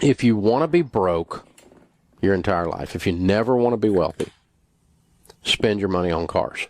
If you want to be broke your entire life, if you never want to be wealthy, spend your money on cars.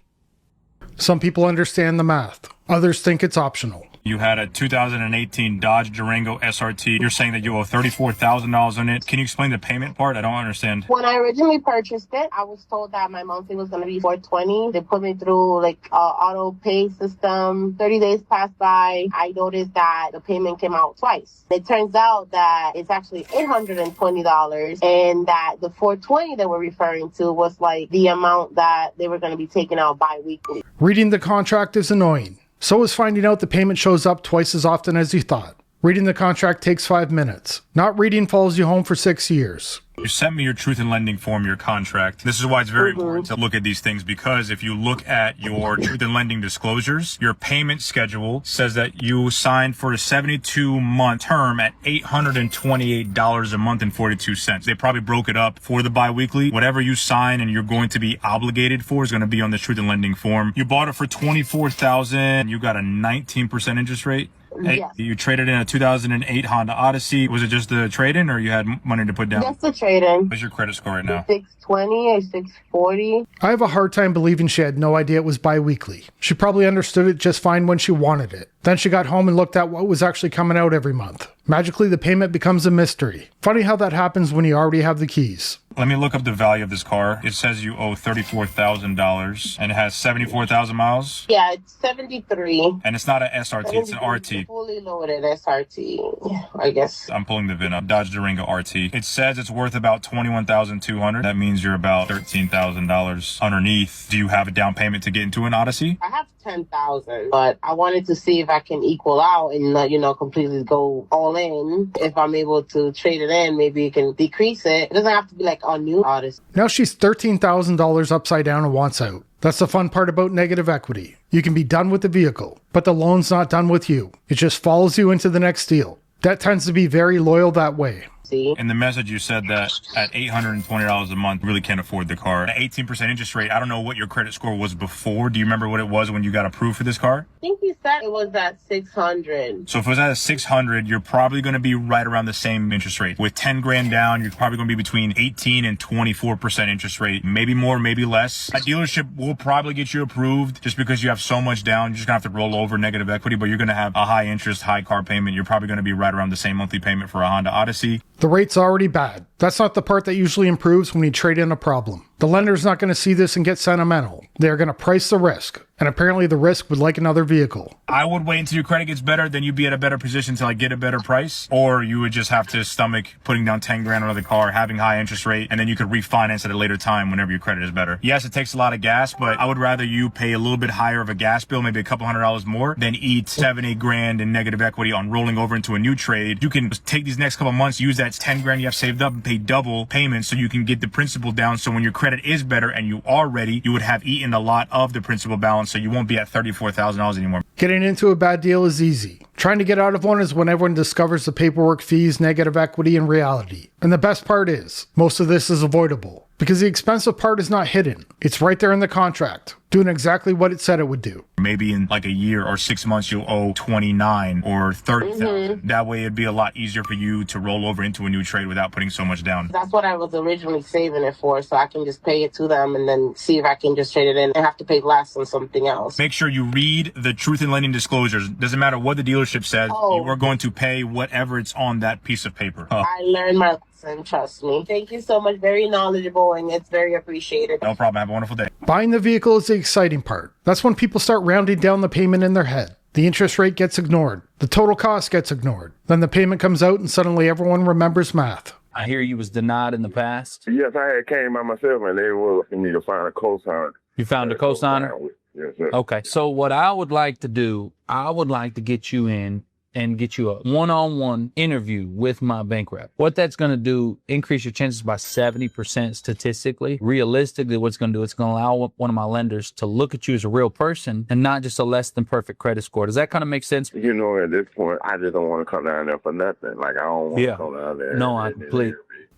Some people understand the math. Others think it's optional. You had a 2018 Dodge Durango SRT. You're saying that you owe $34,000 on it. Can you explain the payment part? I don't understand. When I originally purchased it, I was told that my monthly was going to be $420. They put me through auto pay system. 30 days passed by. I noticed that the payment came out twice. It turns out that it's actually $820, and that the $420 that we're referring to was like the amount that they were going to be taking out bi-weekly. Reading the contract is annoying. So is finding out the payment shows up twice as often as you thought. Reading the contract takes 5 minutes. Not reading follows you home for 6 years. You sent me your truth in lending form, your contract. This is why it's very important to look at these things, because if you look at your truth in lending disclosures, your payment schedule says that you signed for a 72-month term at $828 a month and 42 cents. They probably broke it up for the biweekly. Whatever you sign and you're going to be obligated for is going to be on the truth in lending form. You bought it for $24,000. You got a 19% interest rate. Yes. You traded in a 2008 Honda Odyssey. Was it just the trade-in, or you had money to put down? Just the trade-in. What's your credit score right now? 620 or 640. I have a hard time believing she had no idea it was bi-weekly. She probably understood it just fine when she wanted it. Then she got home and looked at what was actually coming out every month. Magically, the payment becomes a mystery. Funny how that happens when you already have the keys. Let me look up the value of this car. It says you owe $34,000 and it has 74,000 miles. Yeah, it's 73. And it's not an SRT, it's an RT. Fully loaded SRT, I guess. I'm pulling the VIN up. Dodge Durango RT. It says it's worth about $21,200. That means you're about $13,000 underneath. Do you have a down payment to get into an Odyssey? I have 10,000, but I wanted to see if I can equal out and completely go all in. If I'm able to trade it in, maybe you can decrease it. It doesn't have to be like a new Odyssey. Now she's $13,000 upside down and wants out. That's the fun part about negative equity. You can be done with the vehicle, but the loan's not done with you. It just follows you into the next deal. That tends to be very loyal that way. In the message, you said that at $820 a month, you really can't afford the car. At 18% interest rate, I don't know what your credit score was before. Do you remember what it was when you got approved for this car? I think you said it was at 600. So if it was at 600, you're probably going to be right around the same interest rate. With 10 grand down, you're probably going to be between 18 and 24% interest rate. Maybe more, maybe less. A dealership will probably get you approved just because you have so much down. You're just going to have to roll over negative equity, but you're going to have a high interest, high car payment. You're probably going to be right around the same monthly payment for a Honda Odyssey. The rate's already bad. That's not the part that usually improves when you trade in a problem. The lender's not going to see this and get sentimental. They're going to price the risk. And apparently the risk would like another vehicle. I would wait until your credit gets better, then you'd be at a better position to get a better price. Or you would just have to stomach putting down 10 grand on the car, having high interest rate, and then you could refinance at a later time whenever your credit is better. Yes, it takes a lot of gas, but I would rather you pay a little bit higher of a gas bill, maybe a couple $100 more, than eat 7-8 grand in negative equity on rolling over into a new trade. You can take these next couple months, use that 10 grand you have saved up and pay double payments so you can get the principal down. So when your credit is better and you are ready, you would have eaten a lot of the principal balance, so you won't be at $34,000 anymore. Getting into a bad deal is easy. Trying to get out of one is when everyone discovers the paperwork, fees, negative equity, and reality. And the best part is, most of this is avoidable. Because the expensive part is not hidden. It's right there in the contract, doing exactly what it said it would do. Maybe in like a year or 6 months, you'll owe 29 or 30,000. That way it'd be a lot easier for you to roll over into a new trade without putting so much down. That's what I was originally saving it for, so I can just pay it to them and then see if I can just trade it in and have to pay less on something else. Make sure you read the truth in lending disclosures. Doesn't matter what the dealership says, you are going to pay whatever it's on that piece of paper. I learned my lesson, trust me. Thank you so much. Very knowledgeable, and it's very appreciated. No problem. Have a wonderful day. Buying the vehicle is the exciting part. That's when people start rounding down the payment in their head. The interest rate gets ignored. The total cost gets ignored. Then the payment comes out and suddenly everyone remembers math. I hear you was denied in the past. Yes, I had came by myself and they were looking me to find a co-signer. You found a co-signer? Yes, sir. Okay. So what I would like to do, I would like to get you in and get you a one-on-one interview with my bank rep. What that's going to do, increase your chances by 70% statistically. Realistically, what it's going to do, it's going to allow one of my lenders to look at you as a real person and not just a less than perfect credit score. Does that kind of make sense? You know, at this point, I just don't want to come down there for nothing. Like, I don't want to come down there. No, I completely.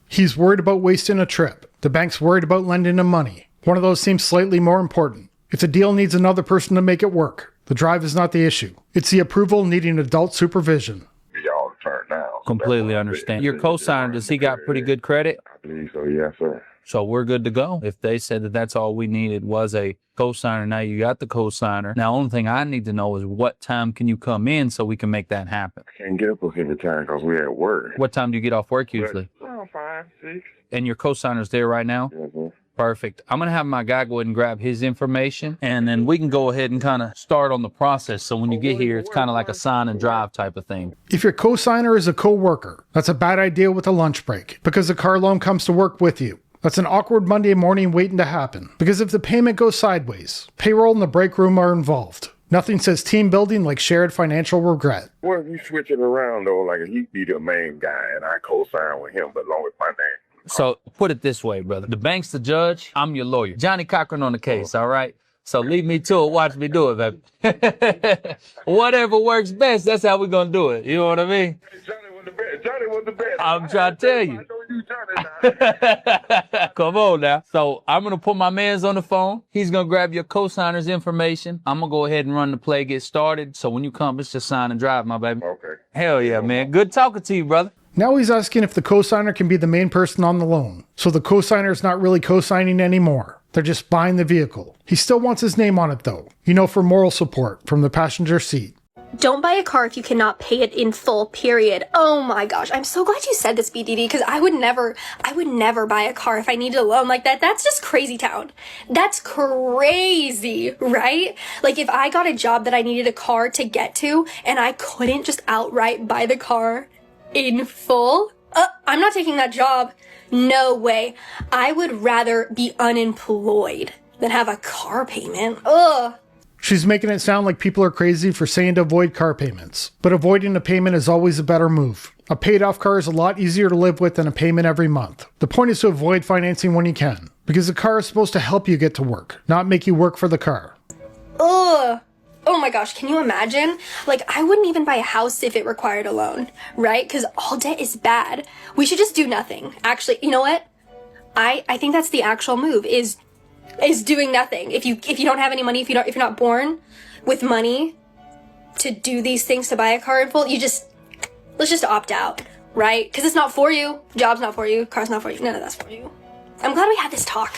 He's worried about wasting a trip. The bank's worried about lending him money. One of those seems slightly more important. If the deal needs another person to make it work, the drive is not the issue. It's the approval needing adult supervision. Y'all turn down. Completely understand. Your co-signer, does he got pretty good credit? I believe so, yes, sir. So we're good to go. If they said that that's all we needed was a co-signer, now you got the co-signer. Now, only thing I need to know is what time can you come in so we can make that happen? I can't get up every time because we're at work. What time do you get off work usually? 5, 6. And your co-signer's there right now? Yes, sir. Perfect. I'm going to have my guy go ahead and grab his information, and then we can go ahead and kind of start on the process. So when you get here, it's kind of like a sign and drive type of thing. If your co-signer is a co-worker, that's a bad idea with a lunch break because the car loan comes to work with you. That's an awkward Monday morning waiting to happen because if the payment goes sideways, payroll and the break room are involved. Nothing says team building like shared financial regret. What if you switch it around, though? Like, he be the main guy, and I co-sign with him, but along with my name. So put it this way, brother. The bank's the judge. I'm your lawyer. Johnny Cochran on the case, all right? So leave me to it. Watch me do it, baby. Whatever works best, that's how we're going to do it. You know what I mean? Hey, Johnny was the best. Johnny was the best. I'm trying to tell you. I know you, Johnny, now. Come on now. So I'm going to put my man's on the phone. He's going to grab your co-signer's information. I'm going to go ahead and run the play, get started. So when you come, it's just sign and drive, my baby. Okay. Hell yeah, man. Good talking to you, brother. Now he's asking if the co-signer can be the main person on the loan. So the co-signer is not really co-signing anymore. They're just buying the vehicle. He still wants his name on it though. For moral support from the passenger seat. Don't buy a car if you cannot pay it in full, period. Oh my gosh, I'm so glad you said this, BDD, because I would never buy a car if I needed a loan like that. That's just crazy town. That's crazy, right? Like if I got a job that I needed a car to get to and I couldn't just outright buy the car in full, I'm not taking that job. No way. I would rather be unemployed than have a car payment. Ugh. She's making it sound like people are crazy for saying to avoid car payments. But avoiding a payment is always a better move. A paid off car is a lot easier to live with than a payment every month. The point is to avoid financing when you can. Because the car is supposed to help you get to work, not make you work for the car. Ugh. Oh my gosh, can you imagine? Like, I wouldn't even buy a house if it required a loan, right? Because all debt is bad. We should just do nothing. Actually, you know what? I think that's the actual move, is doing nothing. If you don't have any money, if you're not born with money to do these things, to buy a car in full, let's just opt out, right? Because it's not for you. Job's not for you. Car's not for you. None of that's for you. I'm glad we had this talk.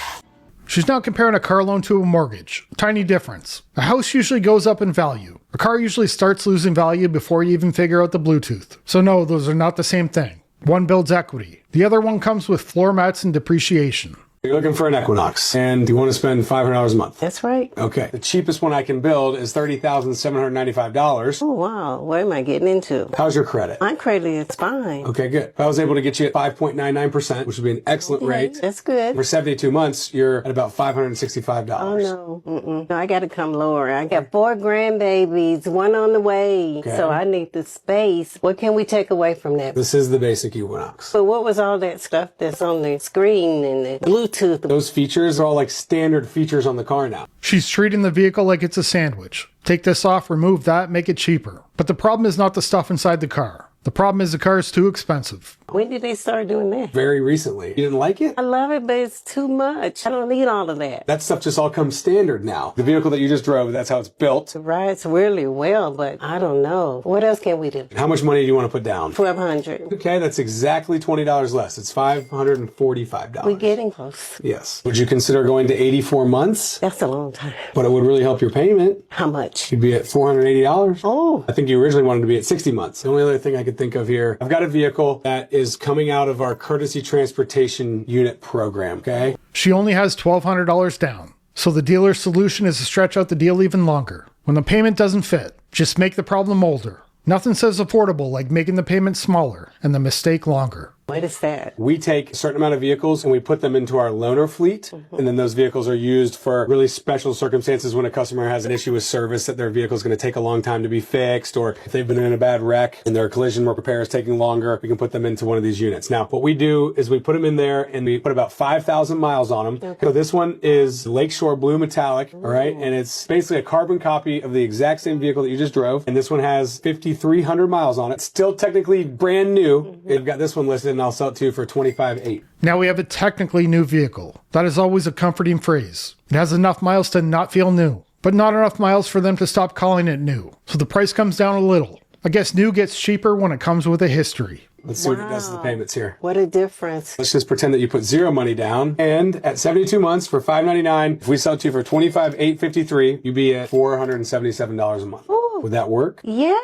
She's not comparing a car loan to a mortgage. Tiny difference. A house usually goes up in value. A car usually starts losing value before you even figure out the Bluetooth. So no, those are not the same thing. One builds equity. The other one comes with floor mats and depreciation. You're looking for an Equinox, and you want to spend $500 a month. That's right. Okay. The cheapest one I can build is $30,795. Oh, wow. What am I getting into? How's your credit? My credit is fine. Okay, good. If I was able to get you at 5.99%, which would be an excellent rate. That's good. For 72 months, you're at about $565. Oh, no. No, I got to come lower. I got 4 grandbabies, 1 on the way. Okay. So I need the space. What can we take away from that? This is the basic Equinox. So what was all that stuff that's on the screen and the Bluetooth? Those features are all like standard features on the car now. She's treating the vehicle like it's a sandwich. Take this off, remove that, make it cheaper. But the problem is not the stuff inside the car. The problem is the car is too expensive. When did they start doing that? Very recently. You didn't like it? I love it, but it's too much. I don't need all of that. That stuff just all comes standard now. The vehicle that you just drove, that's how it's built. It rides really well, but I don't know. What else can we do? How much money do you want to put down? $1,200. Okay, that's exactly $20 less. It's $545. We're getting close. Yes. Would you consider going to 84 months? That's a long time. But it would really help your payment. How much? You'd be at $480. Oh. I think you originally wanted to be at 60 months. The only other thing I could think of here, I've got a vehicle that is coming out of our courtesy transportation unit program, okay? She only has $1,200 down. So the dealer's solution is to stretch out the deal even longer. When the payment doesn't fit, just make the problem older. Nothing says affordable like making the payment smaller and the mistake longer. What is that? We take a certain amount of vehicles and we put them into our loaner fleet. And then those vehicles are used for really special circumstances when a customer has an issue with service that their vehicle is going to take a long time to be fixed, or if they've been in a bad wreck and their collision repair is taking longer, we can put them into one of these units. Now, what we do is we put them in there and we put about 5,000 miles on them. Okay. So this one is Lakeshore Blue Metallic, all right? And it's basically a carbon copy of the exact same vehicle that you just drove. And this one has 5,300 miles on it. Still technically brand new. I've got this one listed and I'll sell it to you for $25,800. Now we have a technically new vehicle. That is always a comforting phrase. It has enough miles to not feel new, but not enough miles for them to stop calling it new. So the price comes down a little. I guess new gets cheaper when it comes with a history. Let's see what it does to the payments here. What a difference. Let's just pretend that you put zero money down, and at 72 months for $599, if we sell to you for $25,853, you'd be at $477 a month. Ooh. Would that work? Yes.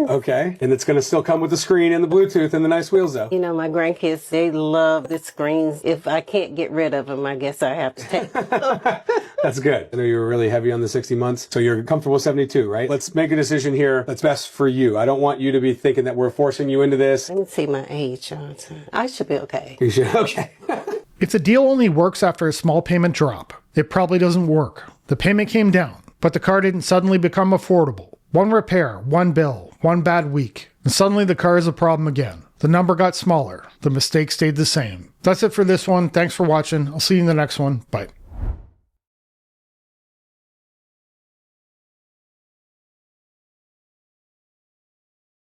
Okay, and it's going to still come with the screen and the Bluetooth and the nice wheels, though. You know, my grandkids, they love the screens. If I can't get rid of them, I guess I have to take them. That's good. I know you were really heavy on the 60 months, so you're comfortable with 72, right? Let's make a decision here that's best for you. I don't want you to be thinking that we're forcing you into this. Let me see my age, Johnson. I should be okay. You should, okay. If the deal only works after a small payment drop, it probably doesn't work. The payment came down, but the car didn't suddenly become affordable. One repair, one bill, one bad week, and suddenly the car is a problem again. The number got smaller. The mistake stayed the same. That's it for this one. Thanks for watching. I'll see you in the next one. Bye.